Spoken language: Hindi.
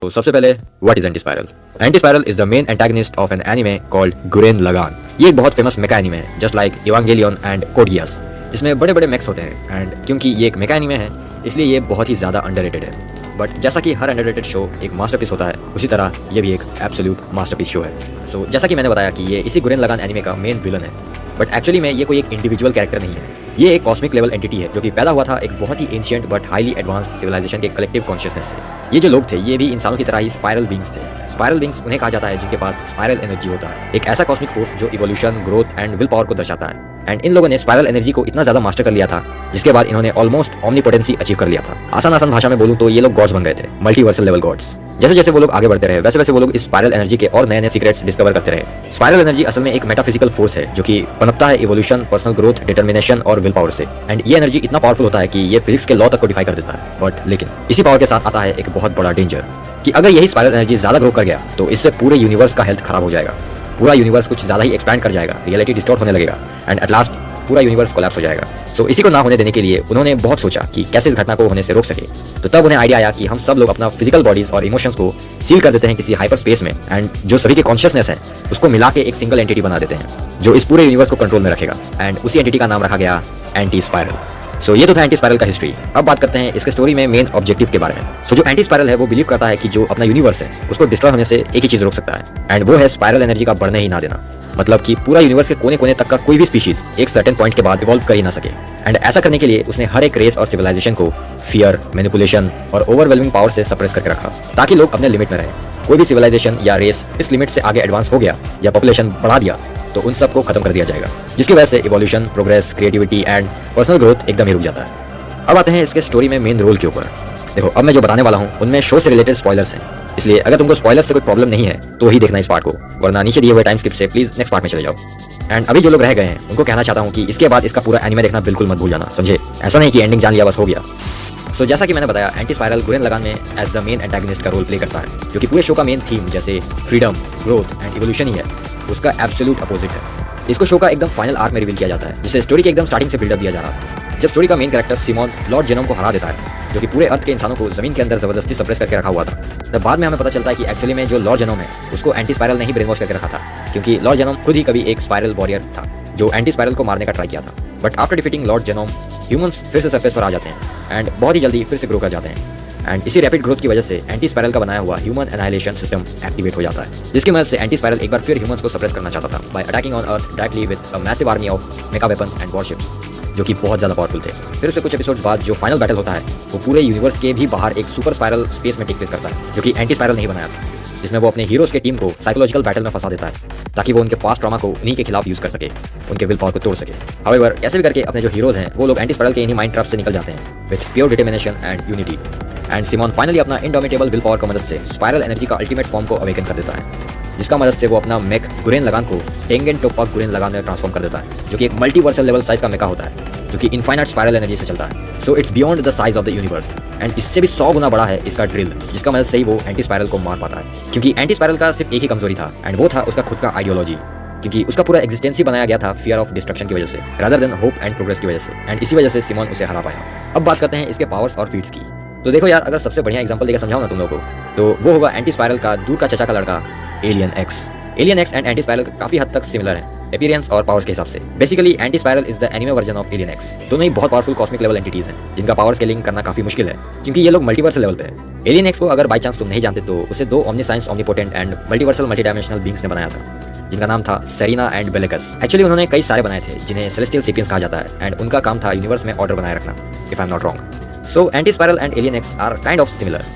तो सबसे पहले what is anti spiral. Anti spiral is the main antagonist of an anime called Gurren Lagann. ये एक बहुत फेमस मेका एनिमे है, just like Evangelion and Code Geass, जिसमें बड़े बड़े मेक्स होते हैं। एंड क्योंकि ये एक मेका एनिमे है इसलिए ये बहुत ही ज़्यादा अंडररेटेड है। बट जैसा कि हर अंडररेटेड शो एक मास्टरपीस होता है, उसी तरह ये भी एक एब्सोल्यूट मास्टरपीस शो है। सो जैसा कि मैंने बताया कि ये इसी गुरेन लगान एनिमे का मेन विलन है, बट एक्चुअली में ये कोई एक इंडिविजुअल कैरेक्टर नहीं है। ये एक कॉस्मिक लेवल एंटिटी है जो कि पैदा हुआ था एक बहुत ही ancient but highly advanced civilisation के कलेक्टिव कॉन्शियसनेस से। ये जो लोग थे ये भी इंसानों की तरह ही स्पाइरल बींग्स थे। स्पाइरल बींग्स उन्हें कहा जाता है जिनके पास स्पाइरल एनर्जी होता है, एक ऐसा कॉस्मिक फोर्स जो evolution, growth and will power को दर्शाता है। एंड इन लोगों ने स्पाइरल एनर्जी को इतना ज्यादा मास्टर कर लिया था जिसके बाद इन्होंने ऑलमोस्ट ओमनीपोटेंसी अचीव कर लिया था। आसान भाषा में बोलूं तो ये लोग गॉड्स बन गए थे, मल्टीवर्सल लेवल गॉड्स। जैसे जैसे वो लोग आगे बढ़ते रहे वैसे वैसे वो लोग इस स्पाइरल एनर्जी के और नए नए सीक्रेट्स डिस्कवर करते रहे। स्पाइरल एनर्जी असल में एक मेटाफिजिकल फोर्स है जो कि पनपता है इवोल्यूशन, पर्सनल ग्रोथ, डिटर्मिनेशन और विल पावर से। एंड ये एनर्जी इतना पावरफुल होता है कि ये फिजिक्स के लॉ तक को डिफाई कर देता है। बट लेकिन इसी पावर के साथ आता है एक बहुत बड़ा डेंजर कि अगर यही स्पाइरल एनर्जी ज्यादा ग्रो कर गया तो इससे पूरे यूनिवर्स का हेल्थ खराब हो जाएगा। पूरा यूनिवर्स कुछ ज्यादा ही एक्सपैंड कर जाएगा, रियलिटी डिस्टॉर्ट होने लगेगा एंड एट लास्ट पूरा यूनिवर्स कोलैप्स हो जाएगा। सो इसी को ना होने देने के लिए उन्होंने बहुत सोचा कि कैसे इस घटना को होने से रोक सके। तो तब उन्हें आइडिया आया कि हम सब लोग अपना फिजिकल बॉडीज और इमोशंस को सील कर देते हैं किसी हाइपर स्पेस में, एंड जो सभी के कॉन्शियसनेस है उसको मिला के एक सिंगल एंटिटी बना देते हैं जो इस पूरे यूनिवर्स को कंट्रोल में रखेगा। एंड उसी एंटिटी का नाम रखा गया एंटी स्पाइरल। सो ये तो था एंटी स्पाइरल का हिस्ट्री। अब बात करते हैं इसके स्टोरी में मेन ऑब्जेक्टिव के बारे में। सो जो एंटी स्पाइरल है वो बिलीव करता है कि जो अपना यूनिवर्स है उसको डिस्ट्रॉय होने से एक ही चीज रोक सकता है, एंड वो है स्पाइरल एनर्जी का बढ़ने ही ना देना। मतलब कि पूरा यूनिवर्स के कोने कोने तक का कोई भी स्पीशीज एक सर्टेन पॉइंट के बाद इवॉल्व कर ही ना सके। एंड ऐसा करने के लिए उसने हर एक रेस और सिविलाइजेशन को फियर, मैनिपुलेशन और ओवरवेलमिंग पावर से सप्रेस करके रखा ताकि लोग अपने लिमिट में रहें। कोई भी सिविलाइजेशन या रेस इस लिमिट से आगे एडवांस हो गया या पॉपुलेशन बढ़ा दिया तो उन सबको खत्म कर दिया जाएगा, जिसकी वजह से evolution, progress, creativity and personal growth एकदम ही रुक जाता है। अब आते हैं इसके स्टोरी में मेन रोल के ऊपर। देखो अब मैं जो बताने वाला हूँ उनमें शो से रिलेटेड स्पॉयलर्स हैं, इसलिए अगर तुमको स्पॉयलर्स से कोई प्रॉब्लम नहीं है तो ही देखना इस पार्ट को, वरना नीचे दिए हुए टाइम स्किप से प्लीज नेक्स्ट पार्ट में चले जाओ। एंड अभी जो लोग रह गए हैं उनको कहना चाहता हूँ कि इसके बाद इसका पूरा एनिमे देखना बिल्कुल मत भूल जाना, समझे? ऐसा नहीं कि एंडिंग जान लिया बस हो गया। तो जैसा कि मैंने बताया एंटी स्पाइरल गुरेन लगान में एज द मेन एंटागनिस्ट का रोल प्ले करता है, जो कि पूरे शो का मेन थीम जैसे फ्रीडम, ग्रोथ एंड इवोल्यूशन ही है, उसका एब्सोल्यूट अपोजिट है। इसको शो का एकदम फाइनल आर्क में रिवील किया जाता है, जिससे स्टोरी के एकदम स्टार्टिंग से बिल्डअप दिया जा रहा था। जब स्टोरी का main character Simon Lordgenome को हरा देता है, जो कि पूरे अर्थ के इंसानों को जमीन के अंदर जबरदस्ती सप्रेस करके रखा हुआ था, तब बाद में हमें पता चलता है कि एक्चुअली में जो लॉर्ड जेनोम है उसको एंटी स्पाइरल ने ही ब्रेन वॉश करके रखा था, क्योंकि लॉर्ड जेनोम खुद ही कभी एक स्पाइरल वॉरियर था जो एंटी स्पाइरल को मारने का ट्राई किया था। But after defeating Lord genome humans फिर से सरफेस पर आ जाते हैं एंड बहुत ही जल्दी फिर से ग्रो कर जाते हैं। एंड इसी रैपिड ग्रोथ की वजह से एंटी स्पाइरल का बनाया हुआ ह्यूमन एनाइलेशन सिस्टम एक्टिवेट हो जाता है, जिसकी मदद से एंटी स्पाइरल एक बार फिर ह्यूमंस को सप्रेस करना चाहता था by attacking on Earth directly with a massive army of mecha weapons and warships, जो कि बहुत ज़्यादा पावरफुल थे। फिर उससे कुछ एपिसोड्स बाद जो फाइनल बैटल होता है वो पूरे यूनिवर्स के भी बाहर एक सुपर स्पाइरल स्पेस में टेक प्लेस करता है, जो कि एंटी स्पाइरल नहीं बनाया था, जिसमें वो अपने हीरोज के टीम को साइकोलॉजिकल बैटल में फंसा देता है ताकि वो उनके पास्ट ट्रॉमा को उन्हीं के खिलाफ यूज कर सके, उनके विल पावर को तोड़ सके। हाउएवर कैसे भी करके अपने जो हीरोज हैं वो लोग एंटी स्पाइरल के इन्हीं माइंड ट्रैप से निकल जाते हैं with pure determination and unity. And Simon finally अपना इनडोमिटेबल विल पावर की मदद से स्पाइरल एनर्जी का अल्टीमेट फॉर्म को अवेकन कर देता है, जिसका मदद से वो अपना मेक गुरेन लगान को टेंगेन टोपा गुरेन लगान में ट्रांसफॉर्म कर देता है, जो कि एक मल्टीवर्सल लेवल साइज का मेका होता है जो कि इनफाइनाइट स्पाइरल एनर्जी से चलता है। So it's beyond the size of the universe and इससे भी 100 गुना बड़ा है इसका ड्रिल, जिसका मदद से ही वो एंटी स्पाइरल को मार पाता है। क्योंकि एंटी स्पाइरल का सिर्फ एक ही कमजोरी था एंड वो था उसका खुद का आइडियोलॉजी, क्योंकि उसका पूरा एग्जिस्टेंस ही बनाया गया था फियर ऑफ डिस्ट्रक्शन की वजह से rather than hope and progress की वजह से, एंड इसी वजह से सिमोन उसे हरा पाया। अब बात करते हैं इसके पावर्स और फीट्स की। तो देखो यार, अगर सबसे बढ़िया एग्जांपल देकर समझाऊं ना तुम लोगों को तो वो होगा एंटी स्पाइरल का दूर का चचा का लड़का alien x. Alien x and anti spiral काफी हद तक सिमिलर है अपीयरेंस और पावर्स के हिसाब से। Basically anti spiral is the anime version of alien x. दोनों ही बहुत पावरफुल कॉस्मिक लेवल एंटिटीज हैं जिनका पावर स्केलिंग करना काफी मुश्किल है, क्योंकि ये लोग मल्टीवर्सल लेवल पे है। एलियन एक्स को अगर बाई चांस तुम नहीं जानते तो उसे 2 omniscience, omnipotent and multiversal multidimensional beings ने बनाया था, जिनका नाम था सेरिना एंड बेलेकस। एक्चुअली उन्होंने कई सारे बनाए थे जिन्हें सेलेस्टियल सेपियंस कहा जाता है, एंड उनका काम था यूनिवर्स में ऑर्डर बनाए रखना, if I am not wrong. So anti spiral and alien X are kind of similar.